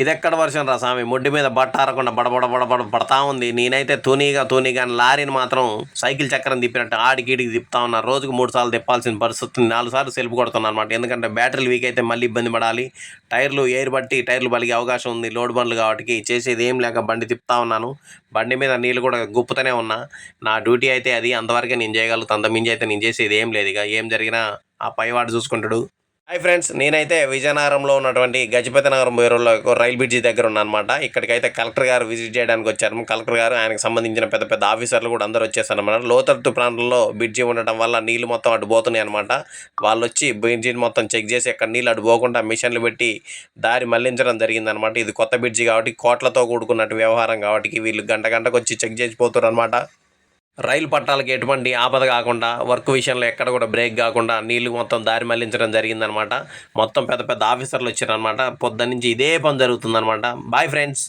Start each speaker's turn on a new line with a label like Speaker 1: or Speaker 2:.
Speaker 1: ఇదెక్కడ వర్షం రా స్వామి, ముడ్డి మీద బట్ట ఆరకుండా బడబడ బడబడ పడతా ఉంది. నేనైతే తూనీగా లారీని మాత్రం సైకిల్ చక్రం తిప్పినట్టు ఆడికి తిప్పుతా ఉన్నా. రోజుకు 3 సార్లు తిప్పాల్సిన పరిస్థితి, 4 సార్లు సెల్ఫ్ కొడుతున్నా అనమాట. ఎందుకంటే బ్యాటరీలు వీక్ అయితే మళ్ళీ ఇబ్బంది పడాలి, టైర్లు ఎయిర్ బట్టి టైర్లు పలిగే అవకాశం ఉంది. లోడ్ బండ్లు కాబట్టి చేసేది ఏం లేక బండి తిప్పుతా ఉన్నాను. బండి మీద నీళ్ళు కూడా గుప్పుతూనే ఉన్నా. నా డ్యూటీ అయితే అది, అంతవరకే నేను చేయగలుగుతాను. అంతమించి అయితే నేను చేసేది ఏం లేదు. ఇక ఏం జరిగినా ఆ పైవాడు చూసుకుంటాడు. హాయ్ ఫ్రెండ్స్, నేనైతే విజయనగరంలో ఉన్నటువంటి గజపతి నగరం బోయరోలో రైల్ బ్రిడ్జి దగ్గర ఉన్నా అనమాట. ఇక్కడికైతే కలెక్టర్ గారు విజిట్ చేయడానికి వచ్చారు. కలెక్టర్ గారు, ఆయనకు సంబంధించిన పెద్ద పెద్ద ఆఫీసర్లు కూడా అందరూ వచ్చేసారు అనమాట. లోతట్టు ప్రాంతంలో బ్రిడ్జి ఉండటం వల్ల నీళ్లు మొత్తం అటు పోతున్నాయి అనమాట. వాళ్ళు వచ్చి బ్రిడ్జిని మొత్తం చెక్ చేసి అక్కడ నీళ్ళు అటు పోకుండా మిషన్లు పెట్టి దారి మళ్లించడం జరిగిందనమాట. ఇది కొత్త బ్రిడ్జి కాబట్టి కోట్లతో కూడుకున్నట్టు వ్యవహారం కాబట్టి వీళ్ళు గంటకు వచ్చి చెక్ చేసిపోతారు అనమాట. రైలు పట్టాలకి ఎటువంటి ఆపద కాకుండా, వర్క్ విషయంలో ఎక్కడ కూడా బ్రేక్ కాకుండా నీళ్లు మొత్తం దారి మళ్లించడం జరిగిందనమాట. మొత్తం పెద్ద పెద్ద ఆఫీసర్లు వచ్చారనమాట. పొద్దున్నుంచి ఇదే పని జరుగుతుందనమాట. Bye friends.